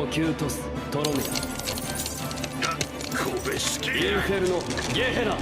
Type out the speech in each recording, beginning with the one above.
級とすトロメ神戸式インフェルノゲヘラ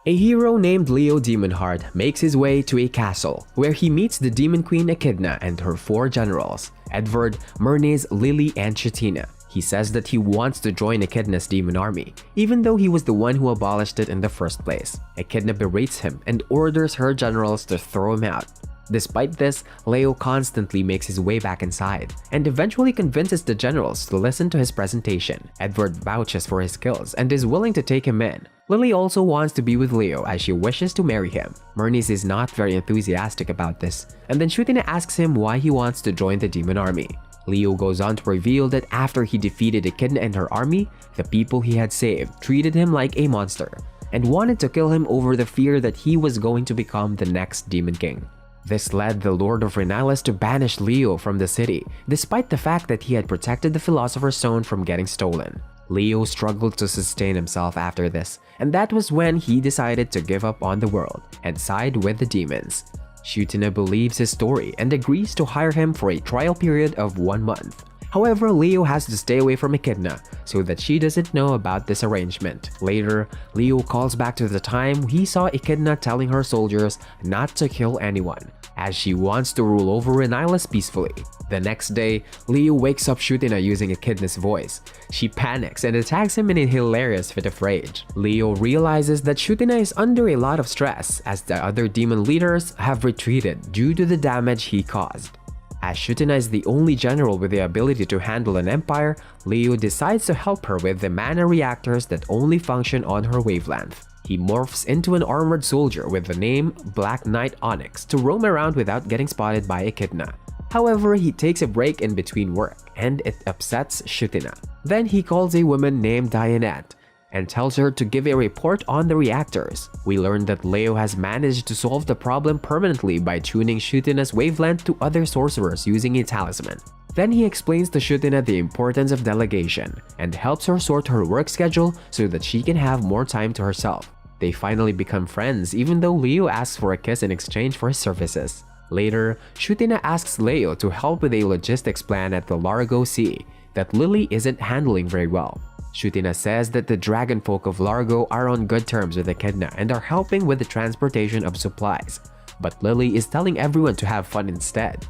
A hero named Leo Demonheart makes his way to a castle, where he meets the Demon Queen Echidna and her 4 generals, Edvard, Myrnis, Lily, and Chitina. He says that he wants to join Echidna's demon army, even though he was the one who abolished it in the first place. Echidna berates him and orders her generals to throw him out. Despite this, Leo constantly makes his way back inside, and eventually convinces the generals to listen to his presentation. Edvard vouches for his skills and is willing to take him in. Lily also wants to be with Leo as she wishes to marry him. Myrnis is not very enthusiastic about this, and then Chitina asks him why he wants to join the demon army. Leo goes on to reveal that after he defeated Echidna and her army, the people he had saved treated him like a monster, and wanted to kill him over the fear that he was going to become the next Demon King. This led the Lord of Renilis to banish Leo from the city, despite the fact that he had protected the Philosopher's Stone from getting stolen. Leo struggled to sustain himself after this, and that was when he decided to give up on the world and side with the demons. Chitina believes his story and agrees to hire him for a trial period of 1 month. However, Leo has to stay away from Echidna so that she doesn't know about this arrangement. Later, Leo calls back to the time he saw Echidna telling her soldiers not to kill anyone, as she wants to rule over Renilis peacefully. The next day, Leo wakes up Chitina using Echidna's voice. She panics and attacks him in a hilarious fit of rage. Leo realizes that Chitina is under a lot of stress as the other demon leaders have retreated due to the damage he caused. As Chitina is the only general with the ability to handle an empire, Leo decides to help her with the mana reactors that only function on her wavelength. He morphs into an armored soldier with the name Black Knight Onyx to roam around without getting spotted by Echidna. However, he takes a break in between work, and it upsets Chitina. Then he calls a woman named Dianette and tells her to give a report on the reactors. We learn that Leo has managed to solve the problem permanently by tuning Chitina's wavelength to other sorcerers using a talisman. Then he explains to Chitina the importance of delegation and helps her sort her work schedule so that she can have more time to herself. They finally become friends even though Leo asks for a kiss in exchange for his services. Later, Chitina asks Leo to help with a logistics plan at the Largo Sea that Lily isn't handling very well. Chitina says that the dragonfolk of Largo are on good terms with Echidna and are helping with the transportation of supplies, but Lily is telling everyone to have fun instead.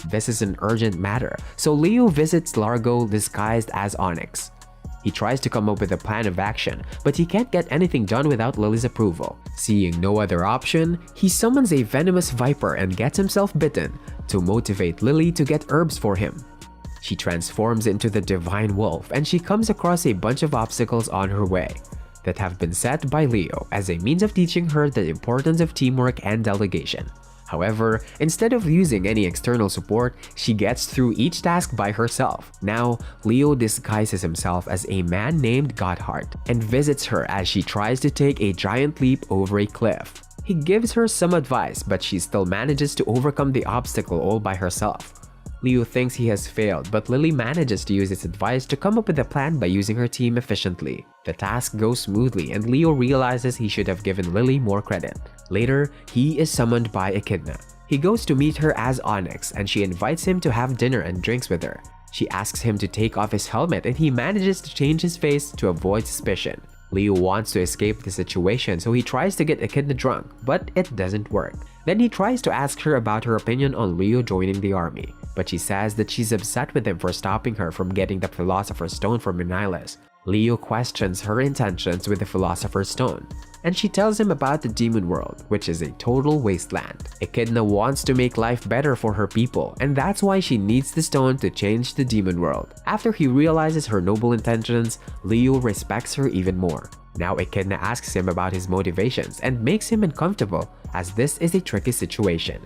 This is an urgent matter, so Leo visits Largo disguised as Onyx. He tries to come up with a plan of action, but he can't get anything done without Lily's approval. Seeing no other option, he summons a venomous viper and gets himself bitten to motivate Lily to get herbs for him. She transforms into the Divine Wolf and she comes across a bunch of obstacles on her way that have been set by Leo as a means of teaching her the importance of teamwork and delegation. However, instead of using any external support, she gets through each task by herself. Now, Leo disguises himself as a man named Godheart and visits her as she tries to take a giant leap over a cliff. He gives her some advice, but she still manages to overcome the obstacle all by herself. Leo thinks he has failed, but Lily manages to use his advice to come up with a plan by using her team efficiently. The task goes smoothly and Leo realizes he should have given Lily more credit. Later, he is summoned by Echidna. He goes to meet her as Onyx and she invites him to have dinner and drinks with her. She asks him to take off his helmet and he manages to change his face to avoid suspicion. Leo wants to escape the situation, so he tries to get Echidna drunk, but it doesn't work. Then he tries to ask her about her opinion on Leo joining the army, but she says that she's upset with him for stopping her from getting the Philosopher's Stone from Renilis. Leo questions her intentions with the Philosopher's Stone, and she tells him about the demon world, which is a total wasteland. Echidna wants to make life better for her people, and that's why she needs the stone to change the demon world. After he realizes her noble intentions, Leo respects her even more. Now Echidna asks him about his motivations and makes him uncomfortable as this is a tricky situation.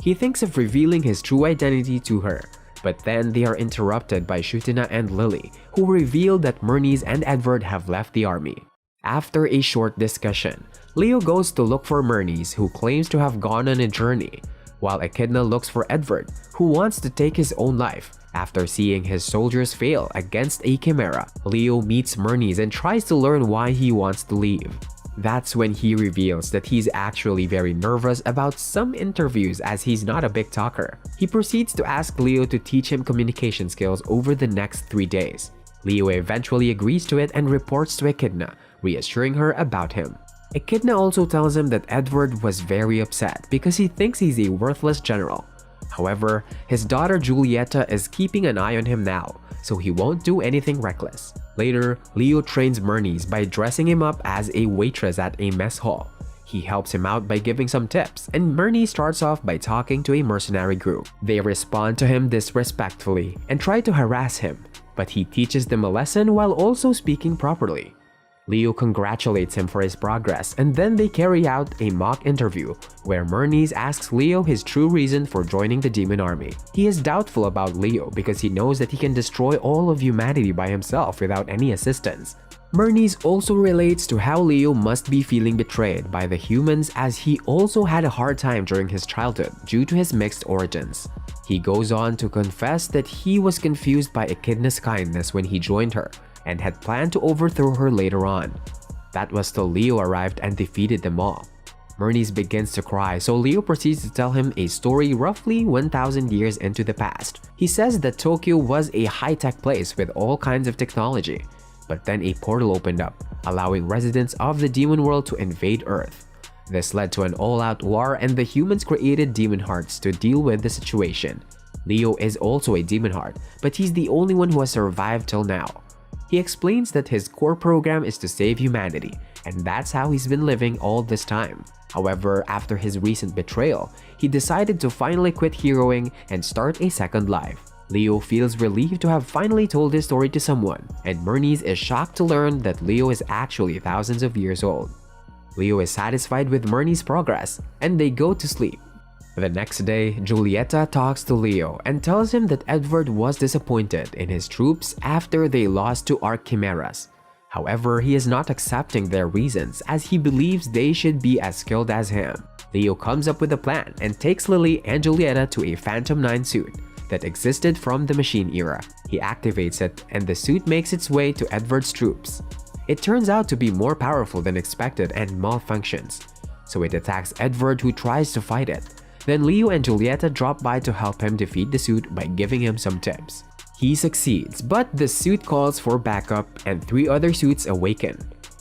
He thinks of revealing his true identity to her, but then they are interrupted by Chitina and Lily, who reveal that Myrnis and Edvard have left the army. After a short discussion, Leo goes to look for Myrnis, who claims to have gone on a journey, while Echidna looks for Edvard, who wants to take his own life. After seeing his soldiers fail against a chimera, Leo meets Myrnis and tries to learn why he wants to leave. That's when he reveals that he's actually very nervous about some interviews as he's not a big talker. He proceeds to ask Leo to teach him communication skills over the next 3 days. Leo eventually agrees to it and reports to Echidna, reassuring her about him. Echidna also tells him that Edward was very upset because he thinks he's a worthless general. However, his daughter Julieta is keeping an eye on him now, so he won't do anything reckless. Later, Leo trains Myrnies by dressing him up as a waitress at a mess hall. He helps him out by giving some tips, and Myrnie starts off by talking to a mercenary group. They respond to him disrespectfully and try to harass him, but he teaches them a lesson while also speaking properly. Leo congratulates him for his progress, and then they carry out a mock interview where Myrnies asks Leo his true reason for joining the demon army. He is doubtful about Leo because he knows that he can destroy all of humanity by himself without any assistance. Myrnies also relates to how Leo must be feeling betrayed by the humans as he also had a hard time during his childhood due to his mixed origins. He goes on to confess that he was confused by Echidna's kindness when he joined her and had planned to overthrow her later on. That was till Leo arrived and defeated them all. Myrnies begins to cry, so Leo proceeds to tell him a story roughly 1,000 years into the past. He says that Tokyo was a high-tech place with all kinds of technology, but then a portal opened up, allowing residents of the demon world to invade Earth. This led to an all-out war, and the humans created demon hearts to deal with the situation. Leo is also a demon heart, but he's the only one who has survived till now. He explains that his core program is to save humanity, and that's how he's been living all this time. However, after his recent betrayal, he decided to finally quit heroing and start a second life. Leo feels relieved to have finally told his story to someone, and Myrnies is shocked to learn that Leo is actually thousands of years old. Leo is satisfied with Myrnies' progress, and they go to sleep. The next day, Julieta talks to Leo and tells him that Edward was disappointed in his troops after they lost to Archimeras. However, he is not accepting their reasons as he believes they should be as skilled as him. Leo comes up with a plan and takes Lily and Julieta to a Phantom 9 suit that existed from the machine era. He activates it and the suit makes its way to Edward's troops. It turns out to be more powerful than expected and malfunctions, so it attacks Edward, who tries to fight it. Then Leo and Julieta drop by to help him defeat the suit by giving him some tips. He succeeds, but the suit calls for backup and 3 other suits awaken.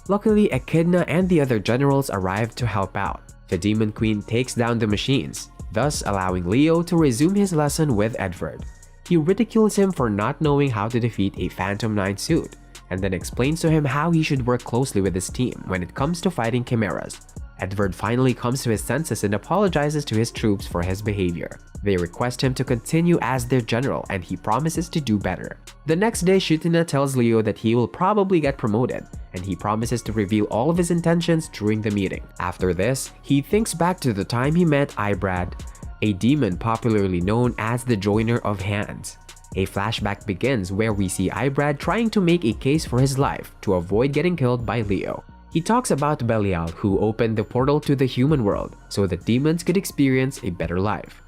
Luckily, Echidna and the other generals arrive to help out. The Demon Queen takes down the machines, thus allowing Leo to resume his lesson with Edward. He ridicules him for not knowing how to defeat a Phantom 9 suit, and then explains to him how he should work closely with his team when it comes to fighting chimeras. Edward finally comes to his senses and apologizes to his troops for his behavior. They request him to continue as their general, and he promises to do better. The next day, Shutina tells Leo that he will probably get promoted, and he promises to reveal all of his intentions during the meeting. After this, he thinks back to the time he met Ibrad, a demon popularly known as the Joiner of Hands. A flashback begins where we see Ibrad trying to make a case for his life to avoid getting killed by Leo. He talks about Belial, who opened the portal to the human world so that demons could experience a better life.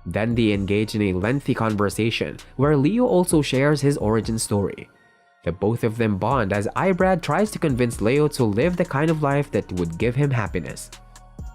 Then they engage in a lengthy conversation where Leo also shares his origin story. The both of them bond as Ibrad tries to convince Leo to live the kind of life that would give him happiness.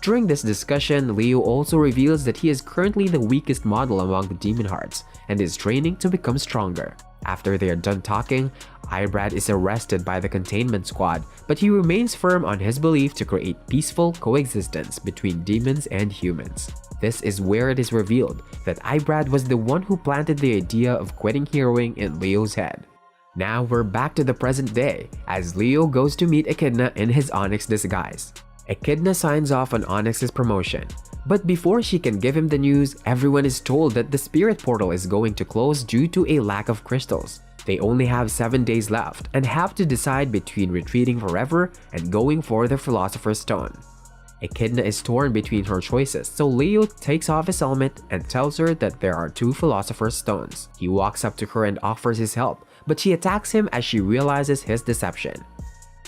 During this discussion, Leo also reveals that he is currently the weakest model among the demon hearts and is training to become stronger. After they are done talking, Ibrad is arrested by the containment squad, but he remains firm on his belief to create peaceful coexistence between demons and humans. This is where it is revealed that Ibrad was the one who planted the idea of quitting heroing in Leo's head. Now we're back to the present day as Leo goes to meet Echidna in his Onyx disguise. Echidna signs off on Onyx's promotion, but before she can give him the news, everyone is told that the spirit portal is going to close due to a lack of crystals. They only have 7 days left and have to decide between retreating forever and going for the Philosopher's Stone. Echidna is torn between her choices, so Leo takes off his helmet and tells her that there are 2 Philosopher's Stones. He walks up to her and offers his help, but she attacks him as she realizes his deception.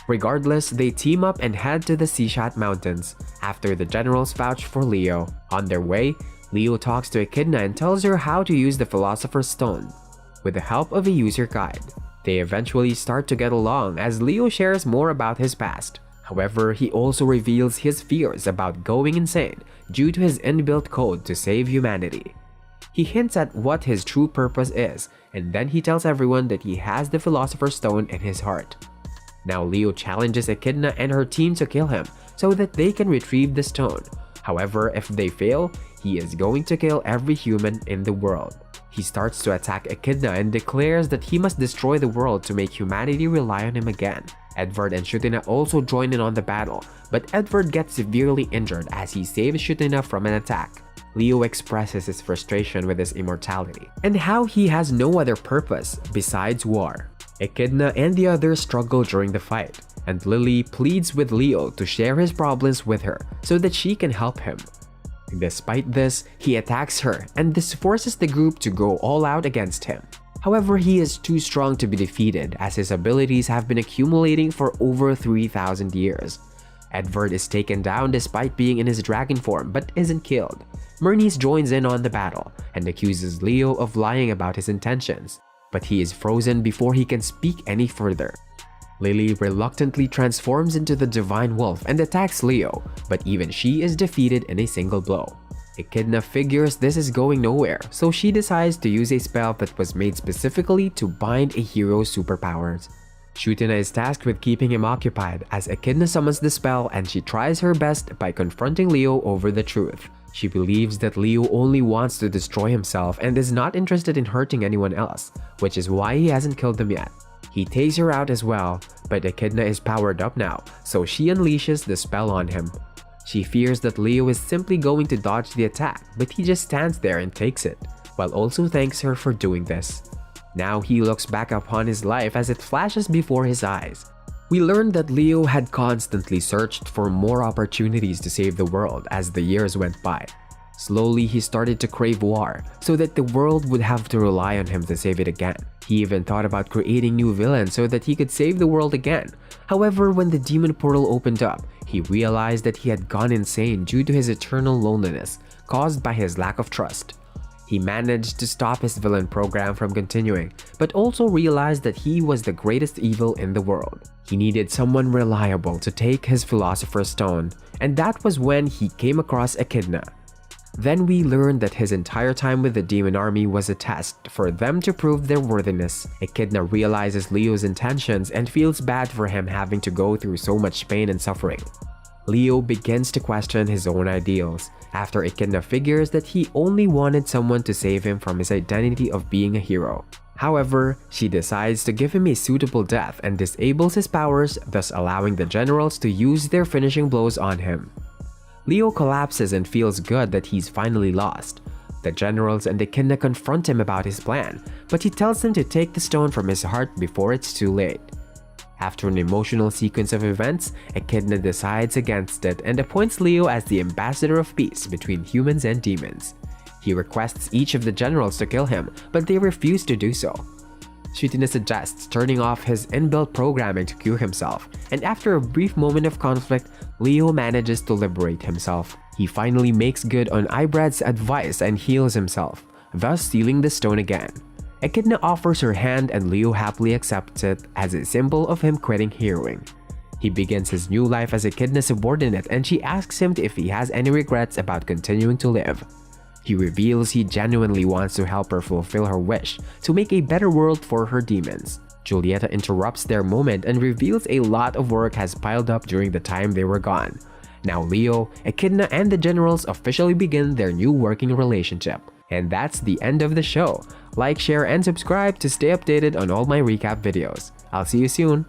Regardless, they team up and head to the Sishat Mountains after the generals vouch for Leo. On their way, Leo talks to Echidna and tells her how to use the Philosopher's Stone with the help of a user guide. They eventually start to get along as Leo shares more about his past. However, he also reveals his fears about going insane due to his inbuilt code to save humanity. He hints at what his true purpose is, and then he tells everyone that he has the Philosopher's Stone in his heart. Now Leo challenges Echidna and her team to kill him so that they can retrieve the stone. However, if they fail, he is going to kill every human in the world. He starts to attack Echidna and declares that he must destroy the world to make humanity rely on him again. Edward and Shutina also join in on the battle, but Edward gets severely injured as he saves Shutina from an attack. Leo expresses his frustration with his immortality and how he has no other purpose besides war. Echidna and the others struggle during the fight, and Lily pleads with Leo to share his problems with her so that she can help him. Despite this, he attacks her, and this forces the group to go all out against him. However, he is too strong to be defeated as his abilities have been accumulating for over 3,000 years. Edward is taken down despite being in his dragon form but isn't killed. Myrnis joins in on the battle and accuses Leo of lying about his intentions, but he is frozen before he can speak any further. Lily reluctantly transforms into the Divine Wolf and attacks Leo, but even she is defeated in a single blow. Echidna figures this is going nowhere, so she decides to use a spell that was made specifically to bind a hero's superpowers. Shutina is tasked with keeping him occupied as Echidna summons the spell, and she tries her best by confronting Leo over the truth. She believes that Leo only wants to destroy himself and is not interested in hurting anyone else, which is why he hasn't killed them yet. He takes her out as well, but Echidna is powered up now, so she unleashes the spell on him. She fears that Leo is simply going to dodge the attack, but he just stands there and takes it, while also thanks her for doing this. Now he looks back upon his life as it flashes before his eyes. We learned that Leo had constantly searched for more opportunities to save the world as the years went by. Slowly, he started to crave war, so that the world would have to rely on him to save it again. He even thought about creating new villains so that he could save the world again. However, when the demon portal opened up, he realized that he had gone insane due to his eternal loneliness, caused by his lack of trust. He managed to stop his villain program from continuing, but also realized that he was the greatest evil in the world. He needed someone reliable to take his Philosopher's Stone, and that was when he came across Echidna. Then we learned that his entire time with the demon army was a test for them to prove their worthiness. Echidna realizes Leo's intentions and feels bad for him having to go through so much pain and suffering. Leo begins to question his own ideals after Echidna figures that he only wanted someone to save him from his identity of being a hero. However, she decides to give him a suitable death and disables his powers, thus allowing the generals to use their finishing blows on him. Leo collapses and feels good that he's finally lost. The generals and Echidna confront him about his plan, but he tells them to take the stone from his heart before it's too late. After an emotional sequence of events, Echidna decides against it and appoints Leo as the ambassador of peace between humans and demons. He requests each of the generals to kill him, but they refuse to do so. Shutina suggests turning off his inbuilt programming to cure himself, and after a brief moment of conflict, Leo manages to liberate himself. He finally makes good on Ibrad's advice and heals himself, thus stealing the stone again. Echidna offers her hand and Leo happily accepts it as a symbol of him quitting heroing. He begins his new life as Echidna's subordinate, and she asks him if he has any regrets about continuing to live. He reveals he genuinely wants to help her fulfill her wish to make a better world for her demons. Julieta interrupts their moment and reveals a lot of work has piled up during the time they were gone. Now Leo, Echidna, and the generals officially begin their new working relationship. And that's the end of the show. Like, share, and subscribe to stay updated on all my recap videos. I'll see you soon.